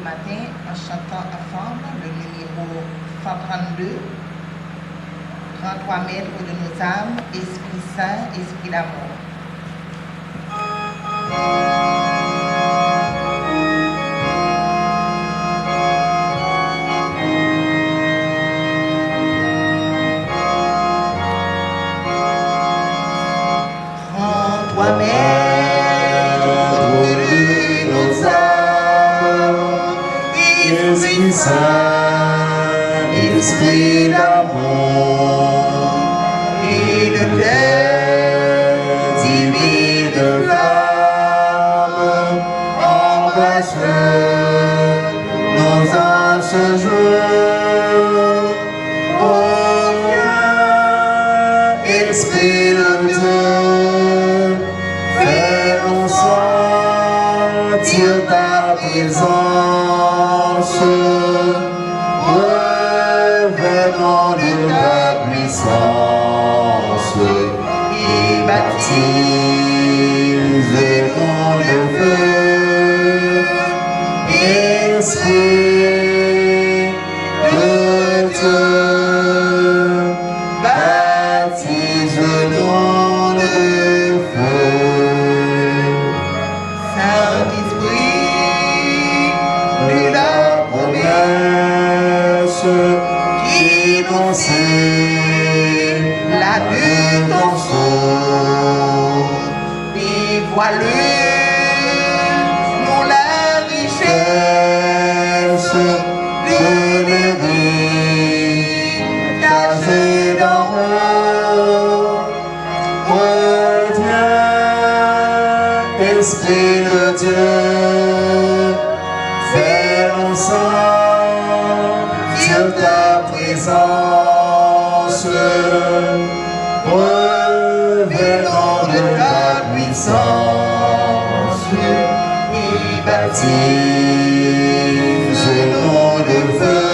matin en chantant ensemble le numéro 132, 33 mètres de nos âmes, Esprit Saint, Esprit d'amour. Esprit Saint, Esprit d'amour, et de terre, divine flamme, embrasse nos âmes ce jour. Oh, viens, Esprit de Dieu, fais-nous sentir ta présence. Revenons de ta puissance et baptise-nous de feu. Esprit de Dieu, baptise-nous de feu. Saint-Esprit de la promesse qui nous sait la de ton sceau, dévoile nous la richesse de l'Église cachée d'en haut. Reviens, Esprit de Dieu, fais-nous sentir ta présence. Revenons de ta puissance et baptise-nous de feu.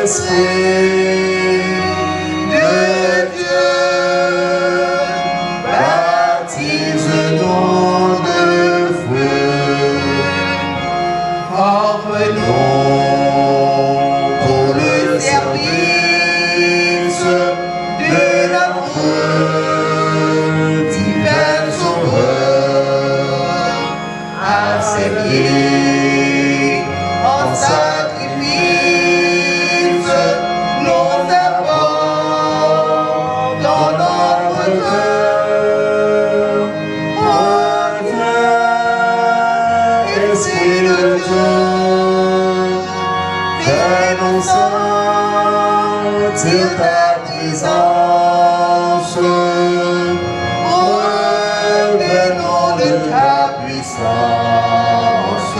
Esprit de Dieu, baptise-nous de feu. Forme-nous pour le service de notre divin Sauveur, à ses pieds en sacrifice, nous apportons dans notre cœur. Reviens, Esprit de Dieu, fais-nous sentir ta présence. Revenons de ta puissance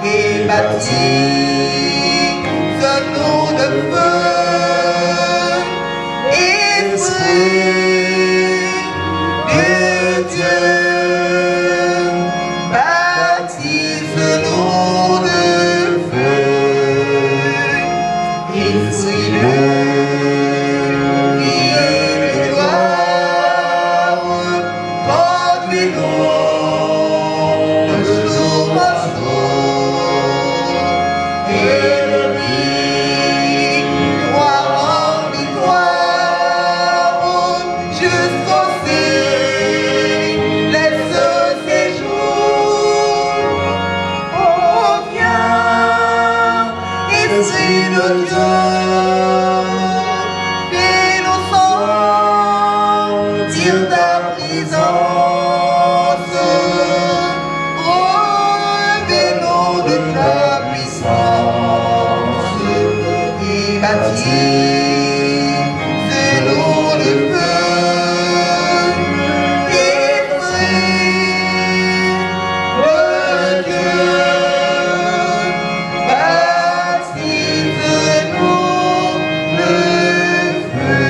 et baptise-nous de feu. Esprit de Dieu, baptise-nous de feu. Esprit de vie et de gloire, conduis-nous de jour en jour, et de victoire en victoire, jusqu'au céleste séjour. Oh, viens, Esprit de Dieu, fais-nous sentir ta présence. Revenons de ta puissance et baptise-nous de feu. Esprit de Dieu, baptise-nous de feu.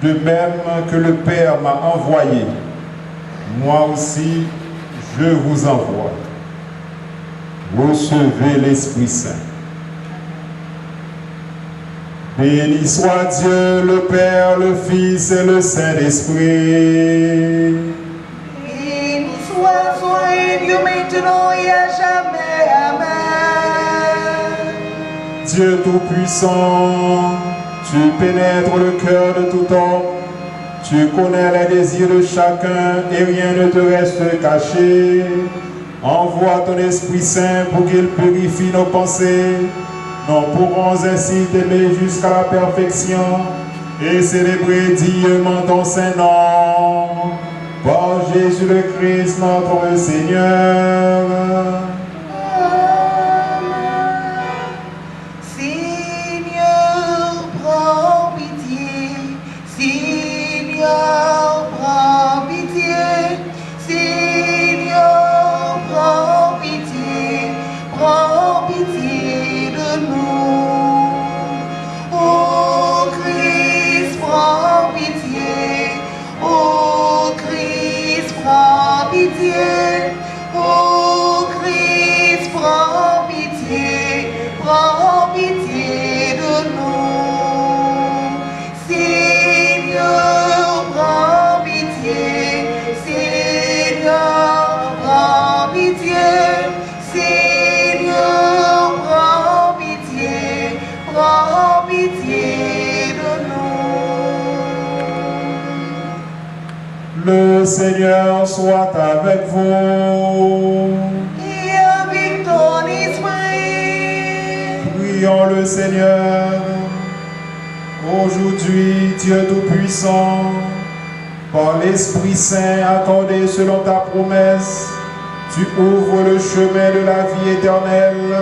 De même que le Père m'a envoyé, moi aussi je vous envoie. Recevez l'Esprit Saint. Béni soit Dieu, le Père, le Fils et le Saint-Esprit. Béni soit son règne maintenant et à jamais. Amen. Dieu Tout-Puissant, tu pénètres le cœur de tout homme, tu connais les désirs de chacun et rien ne te reste caché. Envoie ton Esprit Saint pour qu'il purifie nos pensées. Nous pourrons ainsi t'aimer jusqu'à la perfection et célébrer dignement ton Saint-Nom. Par Jésus le Christ, notre Seigneur. Seigneur, prends pitié. Seigneur, prends pitié. Seigneur, prends pitié. Prends pitié de nous. Oh Christ, prends pitié. Oh Christ, prends pitié. Oh Christ, prends pitié. Prends pitié de nous. Seigneur, prends pitié. Seigneur, prends pitié. Seigneur, prends pitié. Prends pitié de nous. Le Seigneur soit avec vous. Et avec ton esprit. Prions le Seigneur. Aujourd'hui, Dieu Tout-Puissant, par l'Esprit Saint accordé selon ta promesse, tu ouvres le chemin de la vie éternelle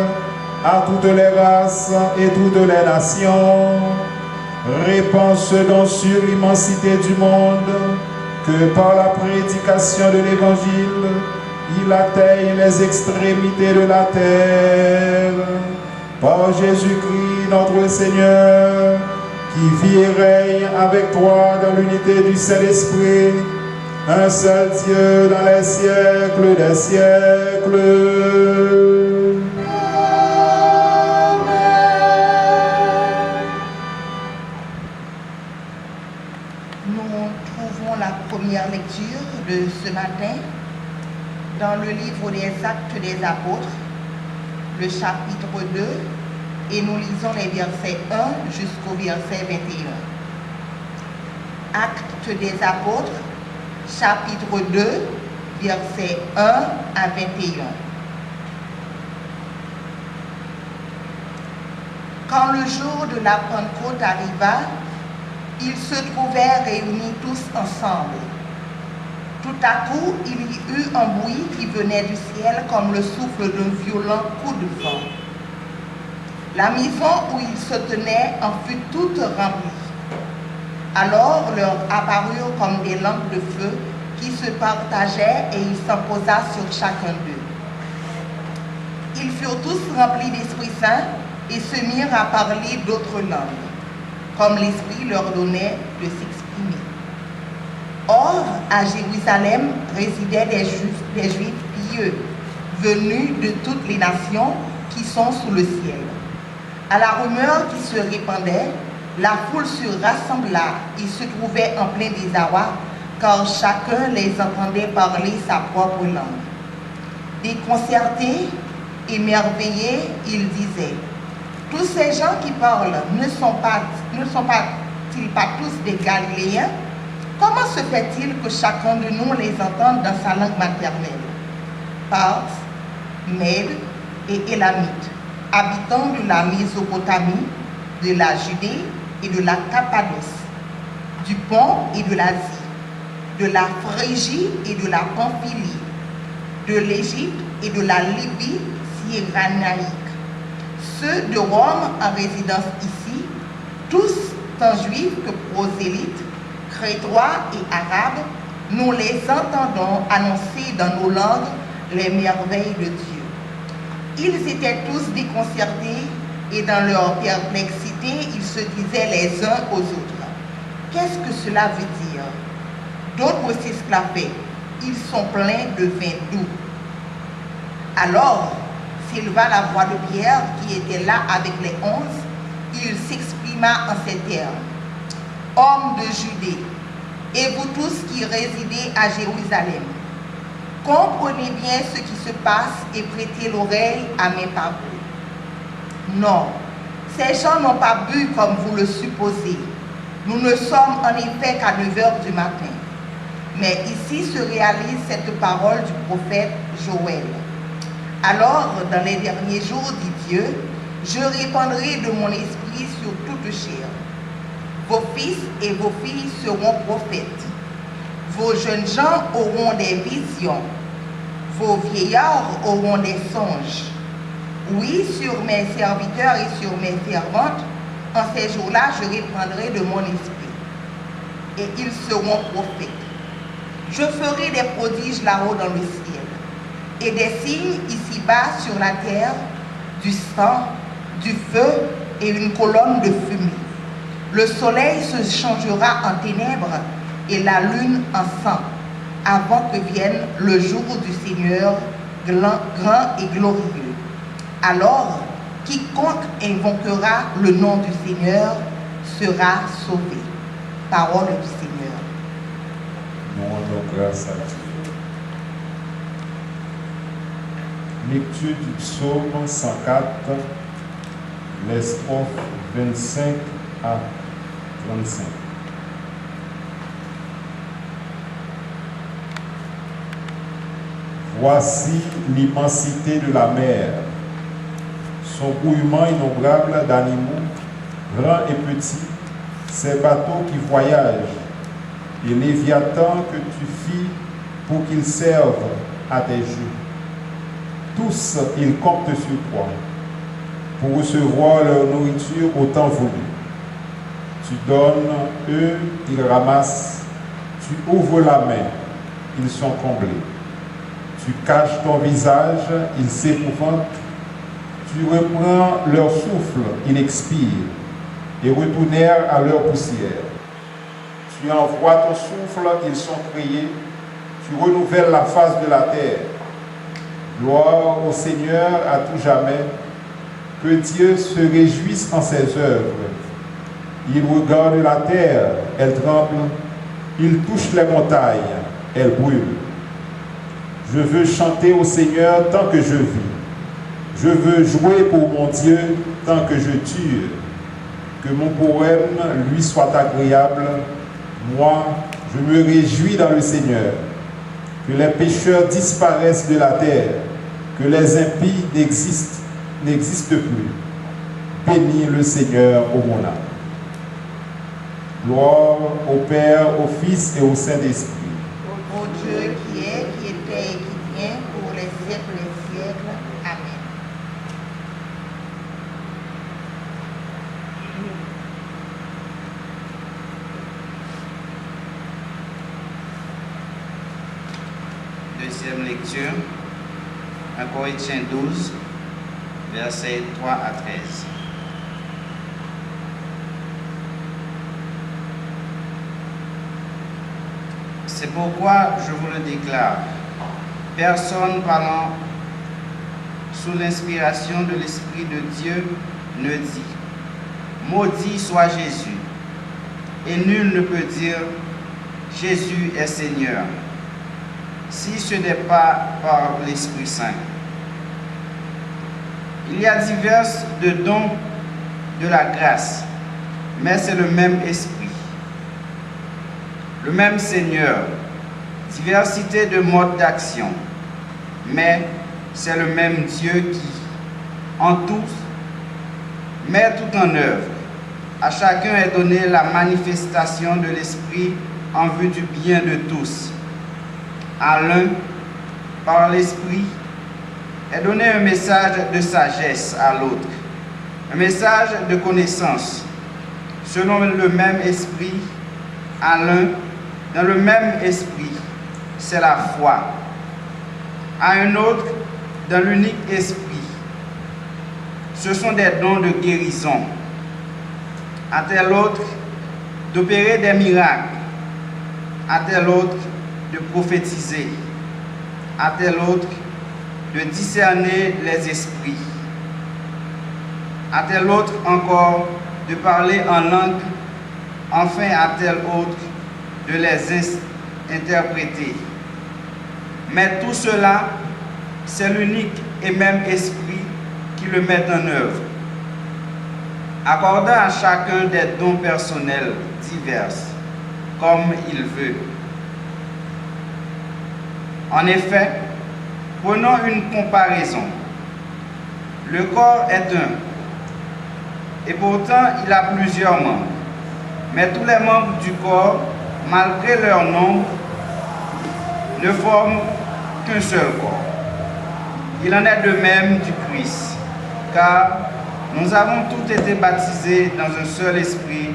à toutes les races et toutes les nations. Répands ce don sur l'immensité du monde, que par la prédication de l'Évangile, il atteigne les extrémités de la terre. Par Jésus-Christ, notre Seigneur, qui vit et règne avec toi dans l'unité du Saint-Esprit, un seul Dieu dans les siècles des siècles. Nous trouvons la première lecture de ce matin dans le livre des Actes des Apôtres, le chapitre 2, et nous lisons les versets 1 jusqu'au verset 21. Actes des Apôtres, chapitre 2, versets 1 à 21. Quand le jour de la Pentecôte arriva, ils se trouvaient réunis tous ensemble. Tout à coup, il y eut un bruit qui venait du ciel comme le souffle d'un violent coup de vent. La maison où ils se tenaient en fut toute remplie. Alors leur apparurent comme des lampes de feu qui se partageaient et il s'en posa sur chacun d'eux. Ils furent tous remplis d'Esprit Saint et se mirent à parler d'autres langues, comme l'Esprit leur donnait de s'exprimer. Or, à Jérusalem résidaient des Juifs pieux, venus de toutes les nations qui sont sous le ciel. À la rumeur qui se répandait, la foule se rassembla et se trouvait en plein désarroi, car chacun les entendait parler sa propre langue. Déconcertés, émerveillés, ils disaient: tous ces gens qui parlent ne sont-ils pas tous des Galiléens? Comment se fait-il que chacun de nous les entende dans sa langue maternelle? Parthes, Mèdes et Élamites, habitants de la Mésopotamie, de la Judée et de la Cappadoce, du Pont et de l'Asie, de la Phrygie et de la Pamphylie, de l'Égypte et de la Libye cyrénaïque, ceux de Rome en résidence ici, tous tant juifs que prosélytes, crétois et arabes, nous les entendons annoncer dans nos langues les merveilles de Dieu. Ils étaient tous déconcertés et dans leur perplexité, ils se disaient les uns aux autres: qu'est-ce que cela veut dire? D'autres s'esclaffaient: ils sont pleins de vin doux. Alors s'éleva la voix de Pierre qui était là avec les 11, il s'exprima s'exprima en ces termes. Hommes de Judée, et vous tous qui résidez à Jérusalem, comprenez bien ce qui se passe et prêtez l'oreille à mes paroles. Non, ces gens n'ont pas bu comme vous le supposez. Nous ne sommes en effet qu'à 9 heures du matin. Mais ici se réalise cette parole du prophète Joël. Alors, dans les derniers jours, dit Dieu, je répandrai de mon esprit sur toute chair. Vos fils et vos filles seront prophètes. Vos jeunes gens auront des visions. Vos vieillards auront des songes. Oui, sur mes serviteurs et sur mes servantes, en ces jours-là, je répandrai de mon esprit. Et ils seront prophètes. Je ferai des prodiges là-haut dans le ciel, et des signes ici-bas sur la terre, du sang, du feu et une colonne de fumée. Le soleil se changera en ténèbres et la lune en sang, avant que vienne le jour du Seigneur grand et glorieux. Alors, quiconque invoquera le nom du Seigneur sera sauvé. Parole du Seigneur. Nous rendons grâce à Dieu. Lecture du psaume 104, les strophes 25 à 35. Voici l'immensité de la mer, son bouillement innombrable d'animaux, grands et petits, ces bateaux qui voyagent, et Léviathan que tu fis pour qu'ils servent à tes jeux. Tous, ils comptent sur toi pour recevoir leur nourriture au temps voulu. Tu donnes, eux, ils ramassent. Tu ouvres la main, ils sont comblés. Tu caches ton visage, ils s'épouvantent. Tu reprends leur souffle, ils expirent, et retournèrent à leur poussière. Tu envoies ton souffle, ils sont créés. Tu renouvelles la face de la terre. Gloire au Seigneur à tout jamais. Que Dieu se réjouisse en ses œuvres. Il regarde la terre, elle tremble. Il touche les montagnes, elles brûlent. Je veux chanter au Seigneur tant que je vis. Je veux jouer pour mon Dieu tant que je dure. Que mon poème lui soit agréable. Moi, je me réjouis dans le Seigneur. Que les pécheurs disparaissent de la terre. Que les impies n'existent plus. Bénis le Seigneur, ô mon âme. Gloire au Père, au Fils et au Saint-Esprit. Ô Dieu qui est, qui était et qui vient, pour les siècles des siècles. Amen. Deuxième lecture, 1 Corinthiens 12, versets 3 à 13. C'est pourquoi je vous le déclare, personne parlant sous l'inspiration de l'Esprit de Dieu ne dit « Maudit soit Jésus » et nul ne peut dire « Jésus est Seigneur » si ce n'est pas par l'Esprit Saint. Il y a divers de dons de la grâce, mais c'est le même Esprit. Le même Seigneur, diversité de modes d'action, mais c'est le même Dieu qui, en tous, met tout en œuvre. À chacun est donnée la manifestation de l'Esprit en vue du bien de tous. À l'un, par l'Esprit, est donné un message de sagesse, à l'autre, un message de connaissance, selon le même Esprit, à l'un, dans le même Esprit, c'est la foi. À un autre, dans l'unique Esprit, ce sont des dons de guérison. À tel autre, d'opérer des miracles. À tel autre, de prophétiser. À tel autre, de discerner les esprits. À tel autre encore, de parler en langue, enfin à tel autre de les interpréter. Mais tout cela, c'est l'unique et même esprit qui le met en œuvre, accordant à chacun des dons personnels divers, comme il veut. En effet, prenons une comparaison. Le corps est un, et pourtant il a plusieurs membres. Mais tous les membres du corps, malgré leur nombre, ne forment qu'un seul corps. Il en est de même du Christ, car nous avons tous été baptisés dans un seul esprit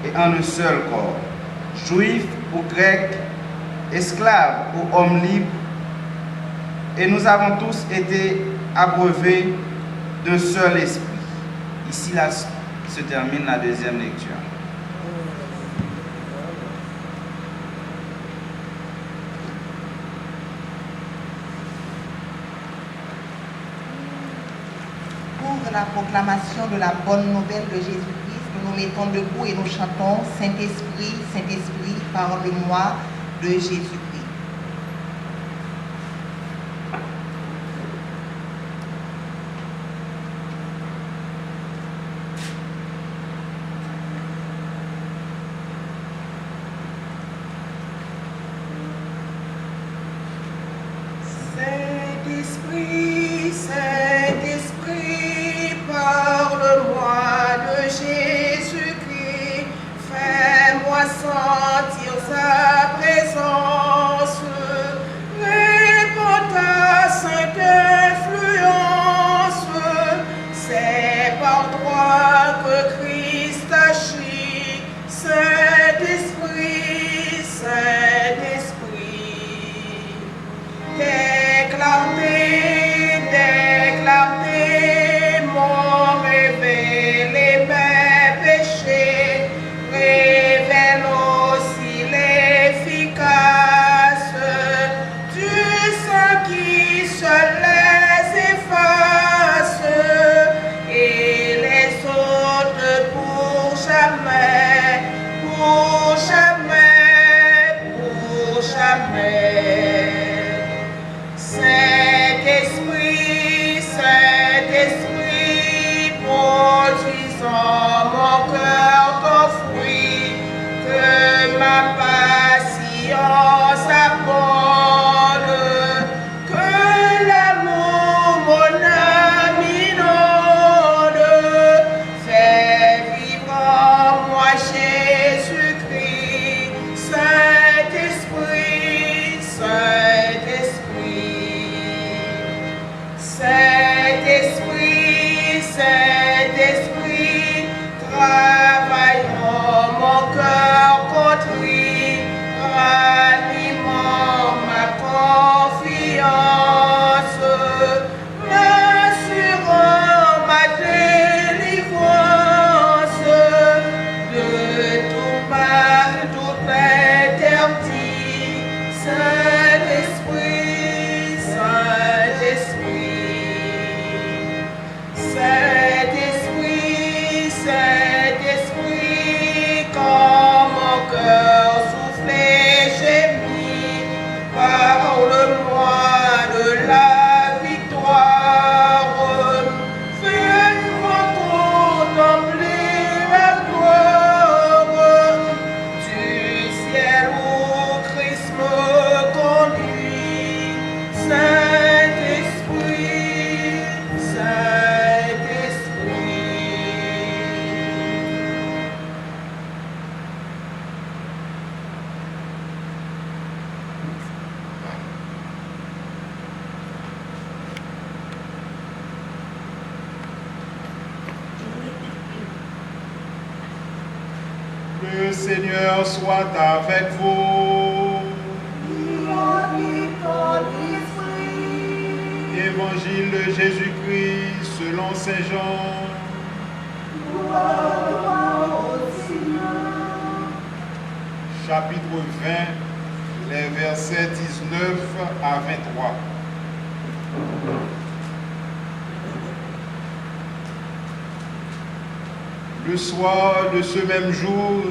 et en un seul corps, juifs ou grecs, esclaves ou hommes libres, et nous avons tous été abreuvés d'un seul esprit. Ici, là, se termine la deuxième lecture. Pour la proclamation de la bonne nouvelle de Jésus-Christ, nous nous mettons debout et nous chantons « Saint-Esprit, Saint-Esprit, parle-moi de Jésus-Christ ». Saint-Esprit, Saint-Esprit, parle-moi de Jésus-Christ, fais-moi sentir sa présence, répands ta sainte influence, c'est par toi que Christ agit, Saint-Esprit, Saint-Esprit. Tes clartés m'ont révélé mes péchés, révèle aussi l'efficace du sang qui seul les efface et les autres pour jamais, pour jamais, pour jamais. Saint-Esprit, Saint-Esprit, produisant mon cœur ton fruit, que ma patience abonde, que l'amour mon âme inonde, fais vivre en moi Jésus-Christ, Saint-Esprit, Saint-Esprit. Saint-Esprit, Saint-Esprit, travaille en mon cœur contrit, ranimant ma confiance, m'assurant ma délivrance de tout mal, tout interdit. Saint-Esprit, Saint-Esprit. Saint-Esprit, Saint-Esprit, quand mon cœur soufflé gémit, parle-moi de la victoire, fais-moi contempler la gloire du ciel où Christ me conduit. Saint-Esprit, Saint-Esprit. Le Seigneur soit avec vous. Évangile de Jésus-Christ selon Saint Jean. Chapitre 20, les versets 19 à 23. le soir de ce même jour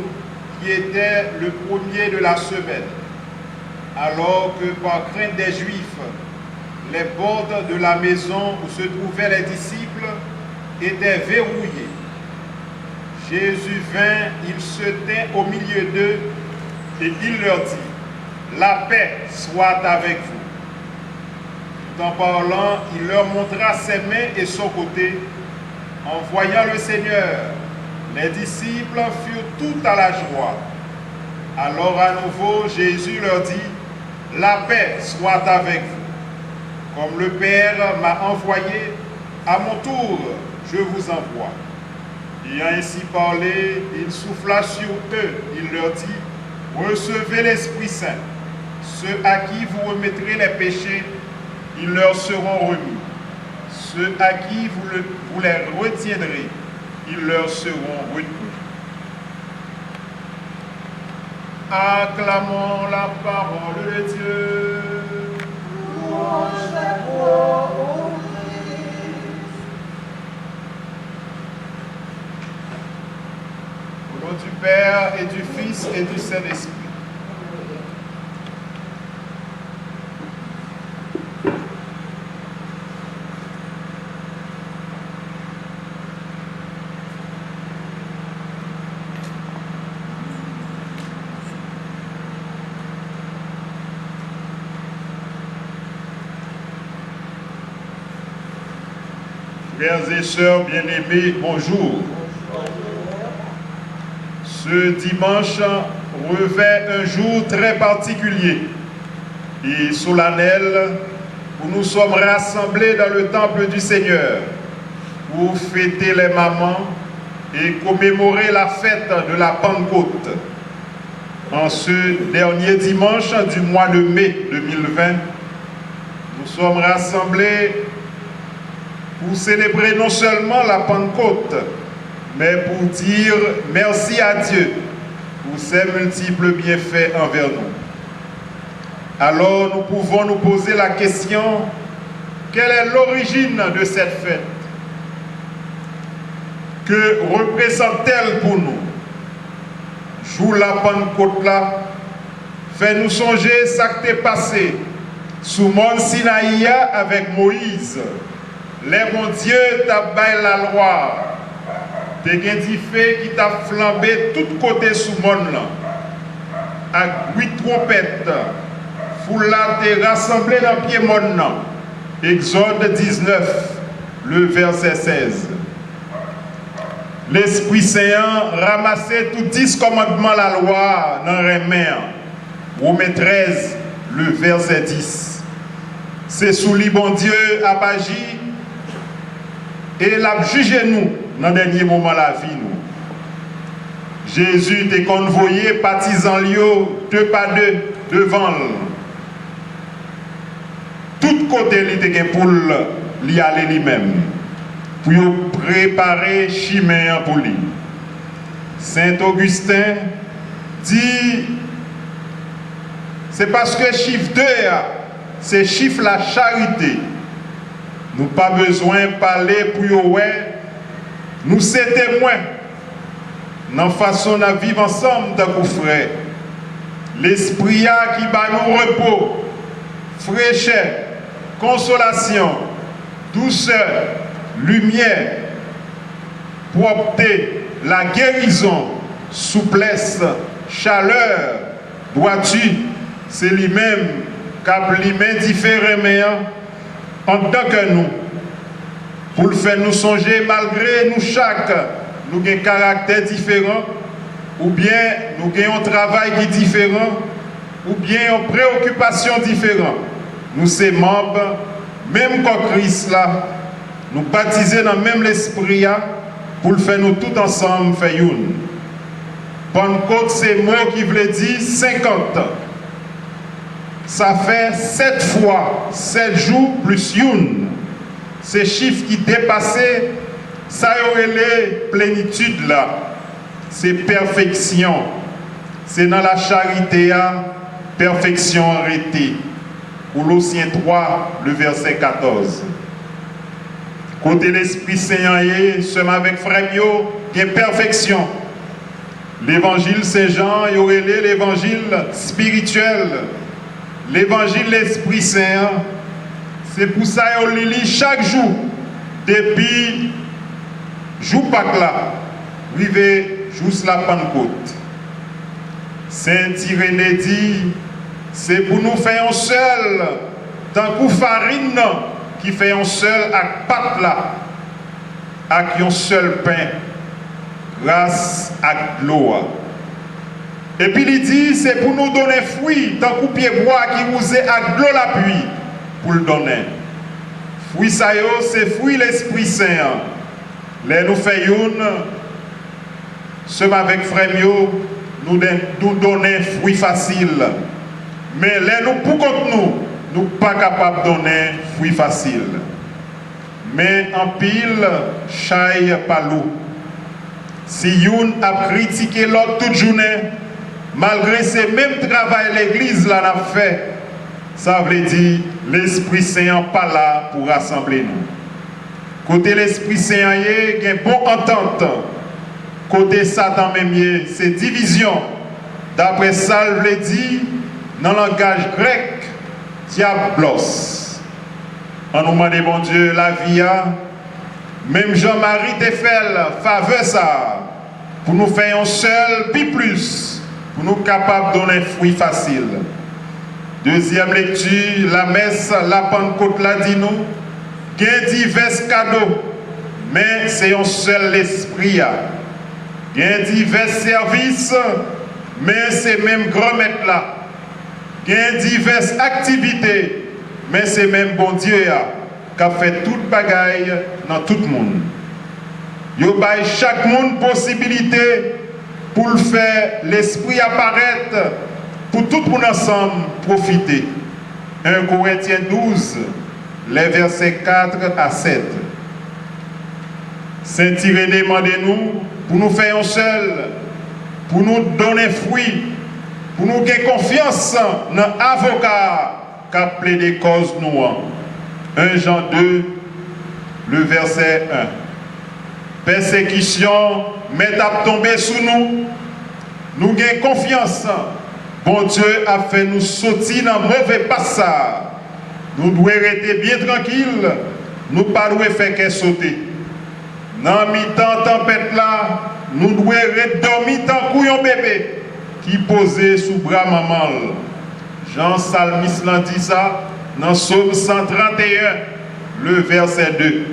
qui était le premier de la semaine, alors que par crainte des Juifs, les portes de la maison où se trouvaient les disciples étaient verrouillées. Jésus vint, il se tint au milieu d'eux et il leur dit, « La paix soit avec vous. » Tout en parlant, il leur montra ses mains et son côté. En voyant le Seigneur, les disciples furent tout à la joie. Alors à nouveau, Jésus leur dit, « La paix soit avec vous. Comme le Père m'a envoyé, à mon tour, je vous envoie. » Ayant ainsi parlé, il souffla sur eux. Il leur dit, « Recevez l'Esprit Saint. Ceux à qui vous remettrez les péchés, ils leur seront remis. Ceux à qui vous les retiendrez, ils leur seront retenus. » Acclamons la parole de Dieu. Louange à toi, ô Christ. Au nom du Père et du Fils et du Saint-Esprit. Frères et sœurs bien-aimés, bonjour. Ce dimanche revêt un jour très particulier et solennel où nous sommes rassemblés dans le temple du Seigneur pour fêter les mamans et commémorer la fête de la Pentecôte. En ce dernier dimanche du mois de mai 2020, nous sommes rassemblés pour célébrer non seulement la Pentecôte, mais pour dire merci à Dieu pour ses multiples bienfaits envers nous. Alors nous pouvons nous poser la question, quelle est l'origine de cette fête? Que représente-t-elle pour nous? Jour la Pentecôte là, fait nous songer ça qui est passé sous Mont Sinaï avec Moïse. Les mon Dieu t'a baillé la loi. T'es gen di fait qui t'a flambé tout côté sous monde là. Avec 8 trompettes. Foule là t'es rassemblé dans pied monde là. Exode 19, le verset 16. L'Esprit Saint ramassait tout 10 commandements la loi dans les mains. Romains 13, le verset 10. C'est sous lui bon Dieu a agi et l'a jugé nous dans le dernier moment de la vie. Nous. Jésus était convoyé, partisan Lio, 2 par 2 devant lui. Tout côté, il était pour l'y aller lui-même, pour préparer chemin pour lui. Saint Augustin dit, c'est parce que chiffre 2, c'est chiffre la charité. Nous pas besoin de parler pour ouais, nous sommes témoins dans la façon de vivre ensemble dans nos frères. L'esprit qui bat nous repos, fraîcheur, consolation, douceur, lumière, propreté, la guérison, souplesse, chaleur, droiture, c'est lui-même qui a lui-même différemment en tant que nous, pour le faire nous songer malgré nous chaque, nous avons un caractère différent, ou bien nous avons un travail qui est différent, ou bien une préoccupation différente. Nous sommes membres, même comme Christ là, nous baptiser dans le même l'esprit pour le faire nous tous ensemble faire une. Pentecôte, c'est mot qui veut dire 50. Ça fait 7 fois, 7 jours plus une. Ces chiffres qui dépassaient, ça y aurait les plénitudes là. C'est perfection. C'est dans la charité, perfection arrêtée. Colossiens 3, le verset 14. Côté l'Esprit Saint, sommes avec frère Mio, une perfection. L'évangile Saint-Jean est relé l'évangile spirituel, l'évangile l'Esprit Saint. C'est pour ça qu'on lit chaque jour, depuis jour Pâques là, arrivé juste la Pentecôte. Saint Irénée dit, c'est pour nous faire un seul, tant que farine qui fait un seul avec pâte là, avec un seul pain, grâce à l'eau. Et puis il dit, c'est pour nous donner fruit, tant que pied bois qui vous est avec l'eau l'appui, pour le donner. Fruit ça c'est fruit l'Esprit Saint. Les nous faisons seulement avec frère nous donner fruit facile. Mais les nous pour contre nous pas capables de donner fruit facile. Mais en pile, chaille pas l'eau. Si youn a critiqué l'autre toute journée, malgré ces mêmes travail l'église là n'a fait, ça veut dire l'Esprit Saint pas là pour rassembler nous. Côté l'Esprit Saint, il y a une bonne entente. Côté Satan même, c'est division. D'après ça, il veut dire, dans le langage grec, diablos. En nous demandant, bon Dieu, la vie, même Jean-Marie te fait faveur ça, pour nous faire un seul, puis plus, pour nous capables de donner fruit facile. Deuxième lecture, la messe, la Pentecôte l'a dit nous, il y a divers cadeaux, mais c'est un seul esprit. Il y a divers services, mais c'est même grand maître là. Il y a diverses activités, mais c'est même bon Dieu qui a fait toute bagaille dans tout le monde. Il y a chaque monde possibilité pour le faire l'esprit apparaître, pour tout le monde ensemble profiter. 1 Corinthiens 12, les versets 4 à 7. Saint Irénée demandez-nous pour nous faire un seul, pour nous donner fruit, pour nous gagner confiance dans l'avocat qui a plaidé cause nous. 1 Jean 2, le verset 1. Persécution m'est à tomber sous nous. Nous gagnons confiance. Bon Dieu a fait nous sortir dans le mauvais passage. Nous devons rester bien tranquilles. Nous ne devons pas faire que sauter. Dans mi-temps tempête là, nous devons dormir tant couillon bébé qui posait sous bras maman. Jean Salmis l'a dit ça dans Psaume 131, le verset 2.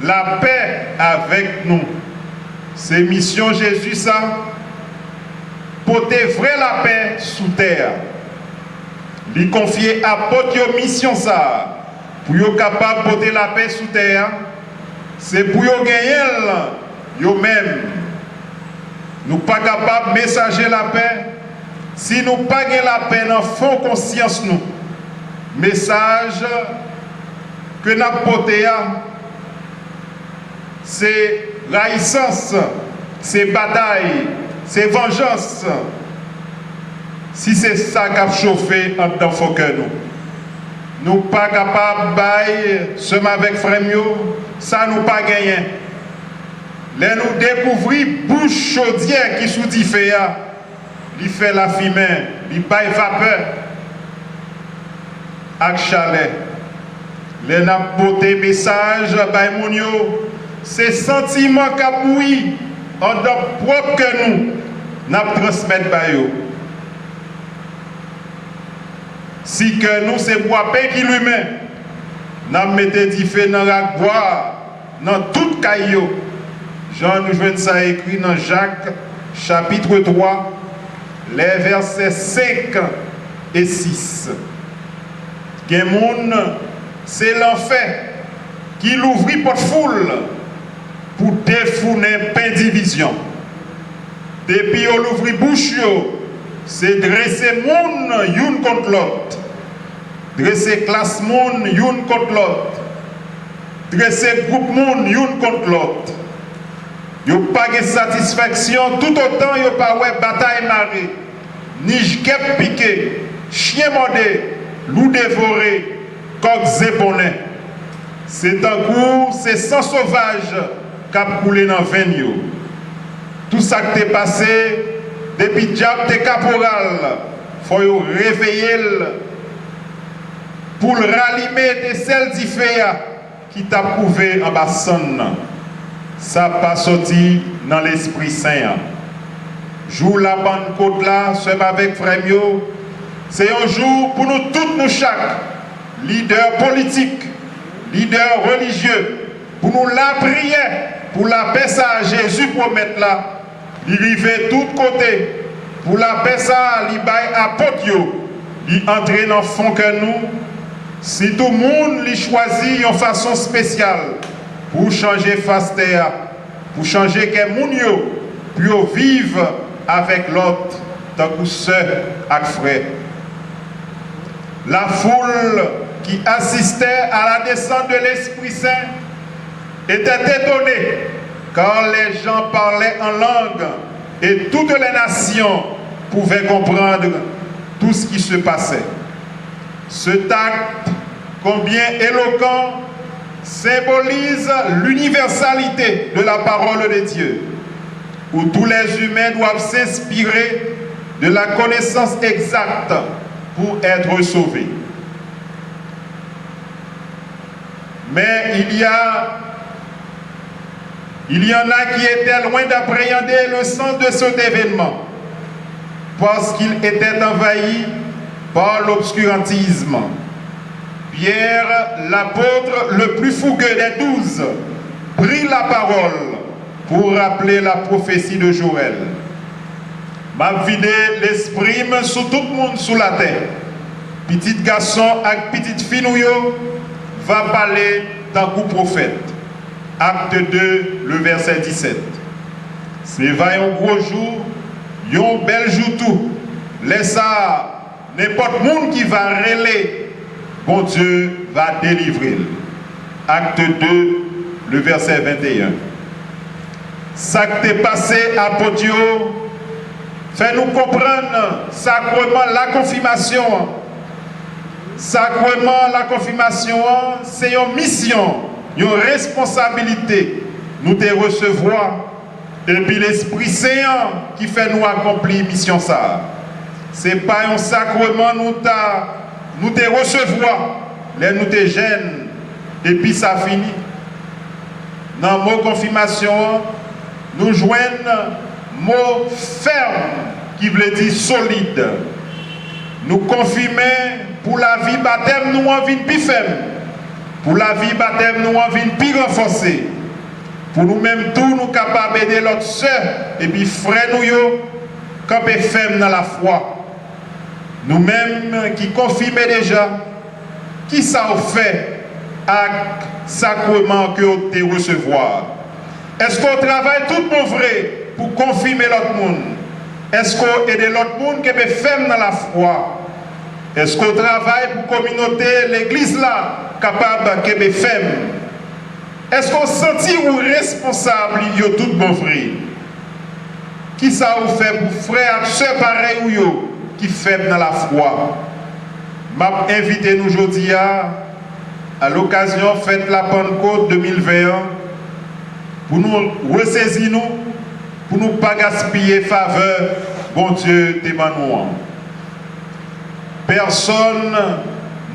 La paix avec nous. C'est mission Jésus ça. Porter vrai la paix sous terre. Lui confier à votre mission ça. Pour être capable de porter la paix sous terre. C'est pour gagner eux-mêmes. Nous ne sommes pas capables de messager la paix. Si nous ne pas la paix dans le fond conscience nous. Message que nous avons porté, c'est raïssance, c'est bataille, c'est vengeance. Si c'est ça qui a chauffé en tant que nous. Nous ne sommes pas capables de bailler seulement avec Frémio, ça nous pas gagné. Là nous découvrons bouche chaudière qui sous dit fait, il fait la fumée, il baille vapeur. Avec chalet. Les n'a porté message by Mounio, c'est sentiment qu'a bouilli en tant propre que nous n'a transmettre by eux. Si que nous c'est bois pain qui lui met, n'a mettez du feu dans la boire, dans tout caillou. Jean nous jouons ça écrit dans Jacques chapitre 3, les versets 5 et 6. Gen moun, c'est l'enfer qui l'ouvrit pour foule pour défouler pain division. Depuis on l'ouvrit bouche, c'est dresser moun youn contre l'autre. Dresser classe moun youn contre l'autre. Dresser groupe moun youn contre l'autre. Yo pas de satisfaction tout autant yo pas ouais bataille marée. Ni j'kep piqué, chien mordé. Loup dévoré, coq zéponné. C'est un coup, c'est sans sauvage, cap coulé dans veine yo. Tout ça qui t'est passé depuis diable t'es caporal, faut yo réveiller pour le rallumer des celles d'Iféa qui t'a prouvé en bas son. Ça pas sorti dans l'Esprit Saint. Jour la Pentecôte là, sommes avec frère yo, c'est un jour pour nous tous nous chaque leader politique, leader religieux, pour nous la prière, pour la paix ça à Jésus promettre là, il arrive tout côté, pour la paix ça, il baille à potio, il entre dans le fond que nous, si tout le monde lui choisit une façon spéciale pour changer face terre, pour changer que moun yo, pour vivre avec l'autre, tant que sœur et frère. La foule qui assistait à la descente de l'Esprit Saint était étonnée car les gens parlaient en langue et toutes les nations pouvaient comprendre tout ce qui se passait. Cet acte, combien éloquent, symbolise l'universalité de la parole de Dieu, où tous les humains doivent s'inspirer de la connaissance exacte pour être sauvés. Mais il y en a qui étaient loin d'appréhender le sens de cet événement, parce qu'ils étaient envahis par l'obscurantisme. Pierre, l'apôtre le plus fougueux des 12, prit la parole pour rappeler la prophétie de Joël. M'a vidé l'esprit sur tout le monde sous la terre. Petit garçon et petite fille va parler tant que prophète. Acte 2, le verset 17. C'est un gros jour, un bel jour tout. Laisse ça, n'importe monde qui va relayer, bon Dieu va délivrer. Acte 2, le verset 21. Ça qui t'est passé à Podio, fait nous comprendre sacrement la confirmation. Sacrement la confirmation, c'est une mission, une responsabilité. Nous te recevoir. Et puis l'Esprit Saint qui fait nous accomplir mission ça. C'est pas un sacrement nous te recevoir. Les nous te gêne. Et puis ça finit. Dans le mot confirmation, nous joignons mot ferme qui veut dire solide. Nous confirmons pour la vie baptême, nous en vient plus ferme. Pour la vie baptême, nous en vient plus renforcé. Pour nous-mêmes, tous nous capables d'aider l'autre soeur et puis frère nous, camper ferme dans la foi. Nous-mêmes qui confirmons déjà, qui ça fait avec sacrement que vous te recevoir? Est-ce qu'on travaille tout mon vrai pour confirmer l'autre monde? Est-ce qu'on aide l'autre monde qui est ferme dans la foi? Est-ce qu'on travaille pour communauté, l'église là, capable de être ferme? Est-ce qu'on sentit ou responsable yo tout bon frère? Qui ça vous fait pour frère et soeur pareil ou yo qui faible dans la foi? M'a invité nous aujourd'hui à l'occasion fête la Pentecôte 2021 pour nous ressaisir nous, pour nous pas gaspiller faveur, bon Dieu t'émanou. Personne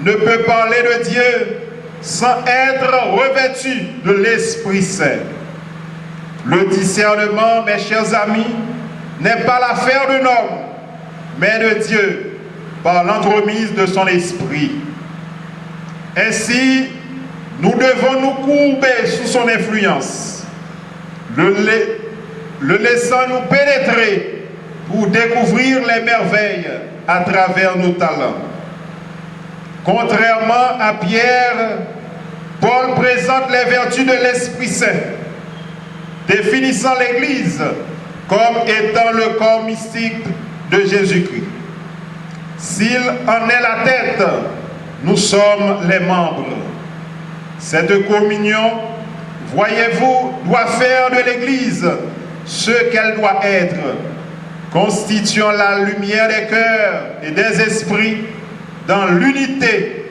ne peut parler de Dieu sans être revêtu de l'Esprit Saint. Le discernement, mes chers amis, n'est pas l'affaire d'un homme, mais de Dieu, par l'entremise de son Esprit. Ainsi, nous devons nous courber sous son influence, le laissant nous pénétrer pour découvrir les merveilles à travers nos talents. Contrairement à Pierre, Paul présente les vertus de l'Esprit Saint, définissant l'Église comme étant le corps mystique de Jésus-Christ. S'il en est la tête, nous sommes les membres. Cette communion, voyez-vous, doit faire de l'Église ce qu'elle doit être, constituant la lumière des cœurs et des esprits dans l'unité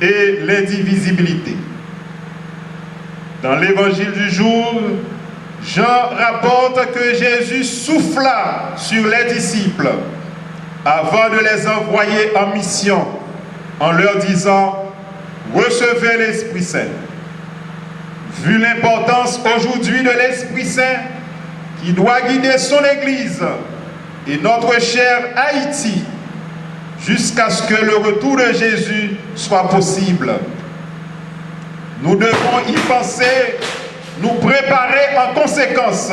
et l'indivisibilité. Dans l'évangile du jour, Jean rapporte que Jésus souffla sur les disciples avant de les envoyer en mission en leur disant « Recevez l'Esprit Saint ». Vu l'importance aujourd'hui de l'Esprit Saint qui doit guider son Église et notre cher Haïti jusqu'à ce que le retour de Jésus soit possible, nous devons y penser, nous préparer en conséquence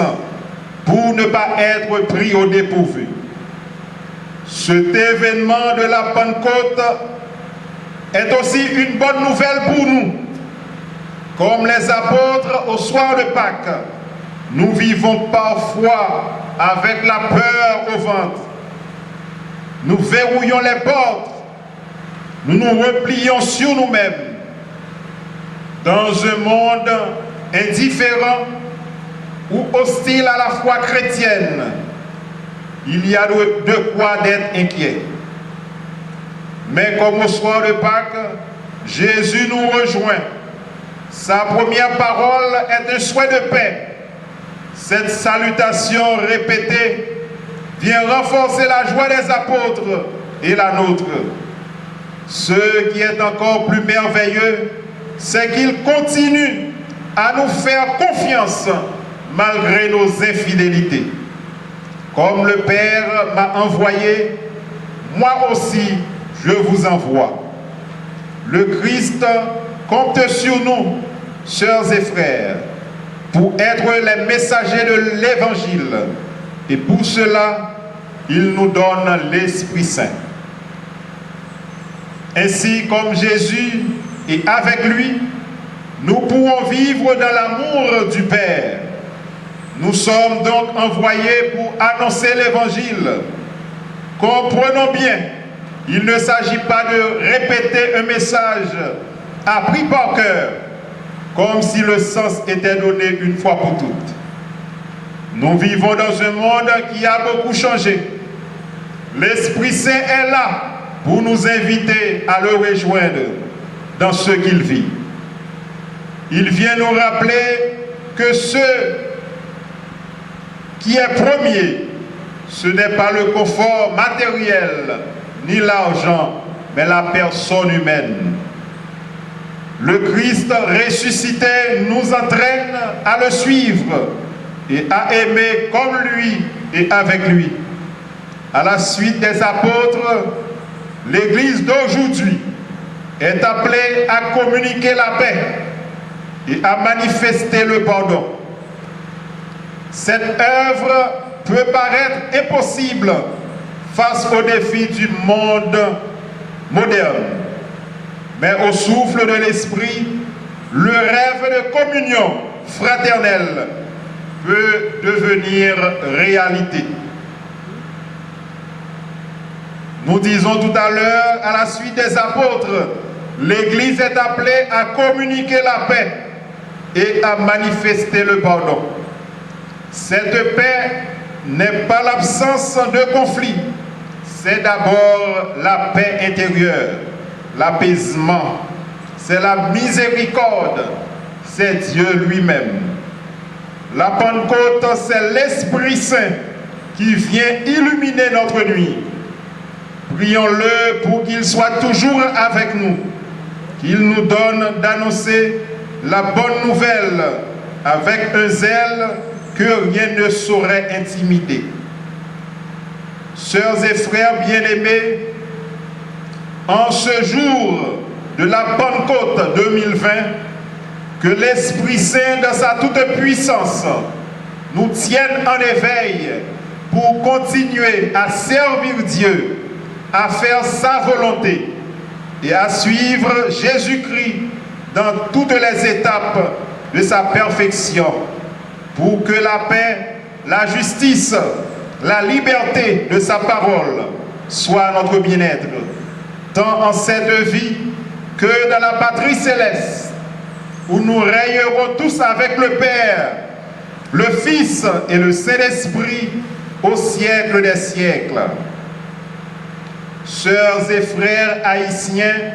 pour ne pas être pris au dépourvu. Cet événement de la Pentecôte est aussi une bonne nouvelle pour nous. Comme les apôtres au soir de Pâques, nous vivons parfois avec la peur au ventre. Nous verrouillons les portes, nous nous replions sur nous-mêmes. Dans un monde indifférent ou hostile à la foi chrétienne, il y a de quoi d'être inquiet. Mais comme au soir de Pâques, Jésus nous rejoint. Sa première parole est un souhait de paix. Cette salutation répétée vient renforcer la joie des apôtres et la nôtre. Ce qui est encore plus merveilleux, c'est qu'il continue à nous faire confiance malgré nos infidélités. Comme le Père m'a envoyé, moi aussi je vous envoie. Le Christ compte sur nous, sœurs et frères, pour être les messagers de l'Évangile. Et pour cela, il nous donne l'Esprit Saint. Ainsi comme Jésus et avec lui, nous pouvons vivre dans l'amour du Père. Nous sommes donc envoyés pour annoncer l'Évangile. Comprenons bien, il ne s'agit pas de répéter un message appris par cœur, comme si le sens était donné une fois pour toutes. Nous vivons dans un monde qui a beaucoup changé. L'Esprit Saint est là pour nous inviter à le rejoindre dans ce qu'il vit. Il vient nous rappeler que ce qui est premier, ce n'est pas le confort matériel ni l'argent, mais la personne humaine. Le Christ ressuscité nous entraîne à le suivre et à aimer comme lui et avec lui. À la suite des apôtres, l'Église d'aujourd'hui est appelée à communiquer la paix et à manifester le pardon. Cette œuvre peut paraître impossible face aux défis du monde moderne. Mais au souffle de l'Esprit, le rêve de communion fraternelle peut devenir réalité. Nous disons tout à l'heure, à la suite des apôtres, l'Église est appelée à communiquer la paix et à manifester le pardon. Cette paix n'est pas l'absence de conflit, c'est d'abord la paix intérieure, l'apaisement, c'est la miséricorde, c'est Dieu lui-même. La Pentecôte, c'est l'Esprit Saint qui vient illuminer notre nuit. Prions-le pour qu'il soit toujours avec nous, qu'il nous donne d'annoncer la bonne nouvelle avec un zèle que rien ne saurait intimider. Sœurs et frères bien-aimés, en ce jour de la Pentecôte 2020, que l'Esprit Saint, dans sa toute puissance, nous tienne en éveil pour continuer à servir Dieu, à faire sa volonté et à suivre Jésus-Christ dans toutes les étapes de sa perfection, pour que la paix, la justice, la liberté de sa parole soient notre bien-être, tant en cette vie que dans la patrie céleste, où nous règnerons tous avec le Père, le Fils et le Saint-Esprit au siècle des siècles. Sœurs et frères haïtiens,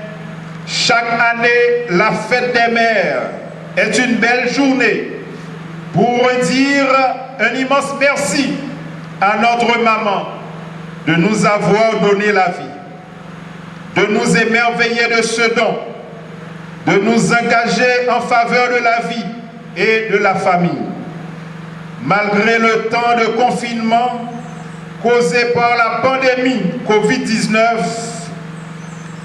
chaque année, la fête des mères est une belle journée pour dire un immense merci à notre maman de nous avoir donné la vie, de nous émerveiller de ce don, de nous engager en faveur de la vie et de la famille. Malgré le temps de confinement causé par la pandémie Covid-19,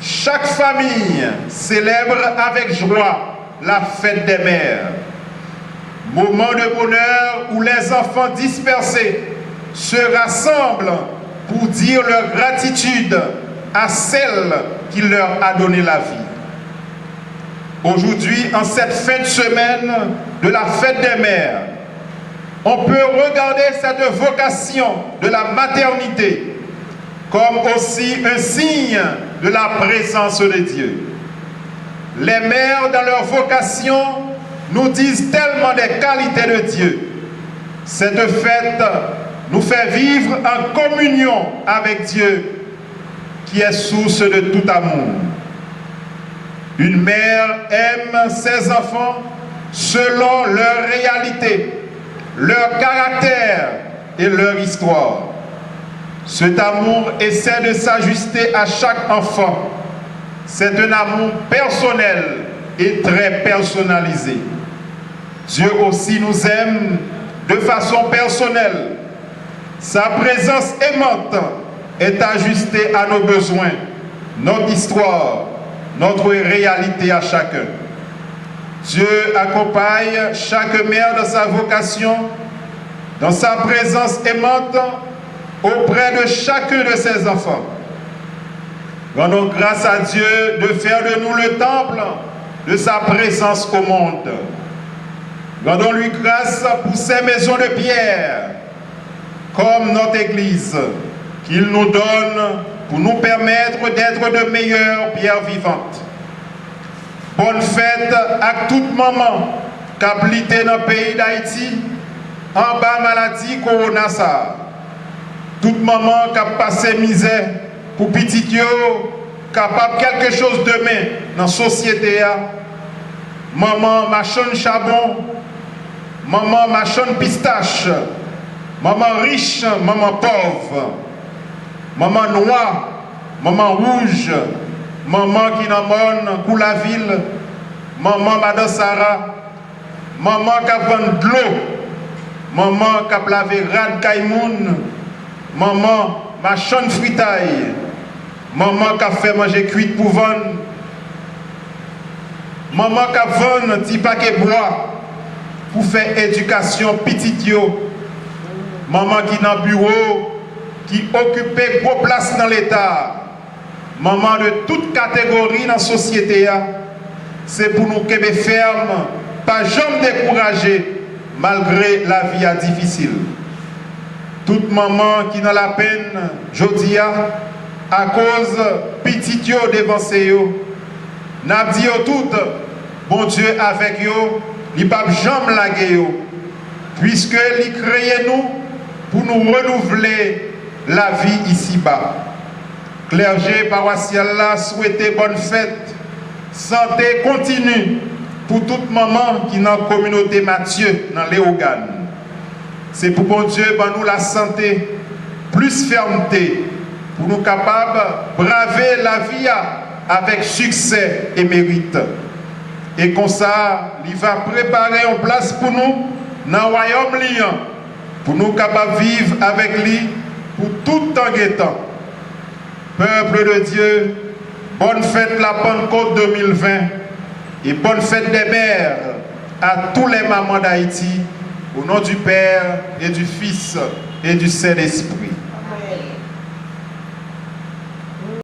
chaque famille célèbre avec joie la fête des mères. Moment de bonheur où les enfants dispersés se rassemblent pour dire leur gratitude à celle qui leur a donné la vie. Aujourd'hui, en cette fin de semaine de la fête des mères, on peut regarder cette vocation de la maternité comme aussi un signe de la présence de Dieu. Les mères, dans leur vocation, nous disent tellement des qualités de Dieu. Cette fête nous fait vivre en communion avec Dieu, qui est source de tout amour. Une mère aime ses enfants selon leur réalité, leur caractère et leur histoire. Cet amour essaie de s'ajuster à chaque enfant. C'est un amour personnel et très personnalisé. Dieu aussi nous aime de façon personnelle. Sa présence aimante est ajustée à nos besoins, notre histoire, notre réalité à chacun. Dieu accompagne chaque mère dans sa vocation, dans sa présence aimante, auprès de chacun de ses enfants. Rendons grâce à Dieu de faire de nous le temple de sa présence au monde. Rendons-lui grâce pour ces maisons de pierre, comme notre Église, qu'il nous donne pour nous permettre d'être de meilleures pierres vivantes. Bonne fête à toute maman qui a plité dans le pays d'Haïti en bas maladie Corona. Toute maman qui a passé misère pour petit yo, capable quelque chose demain dans la société. Maman machonne charbon, maman machonne pistache, maman riche, maman pauvre, maman noire, maman rouge, maman qui n'amène pour la ville, maman Madame Sarah, maman qui a vendu de l'eau, maman qui a lavé rad Kaimoun, maman machonne fritaille, maman qui a fait manger cuite pour vendre, maman qui a vendu un petit paquet bois pour faire éducation petite yo, maman qui dans le bureau, qui occupait gros place dans l'État, maman de toute catégorie dans la société, c'est pour nous qu'elle ferme, pas jamais décourager malgré la vie difficile. Toute maman qui n'a la peine, je dis à cause petit yo devant yo, n'a dit tout, bon Dieu avec yo, il pas jamais laguer yo, puisque il crée nous pour nous renouveler la vie ici-bas. Clergé paroissial là, souhaitez bonne fête, santé continue pour toute maman qui est dans la communauté Mathieu, dans Léogane. C'est pour bon Dieu, ben nous la santé, plus fermeté, pour nous capables de braver la vie avec succès et mérite. Et comme ça, il va préparer une place pour nous dans le royaume lion, pour nous capables de vivre avec lui pour tout temps et temps. Peuple de Dieu, bonne fête la Pentecôte 2020 et bonne fête des mères à tous les mamans d'Haïti, au nom du Père et du Fils et du Saint-Esprit.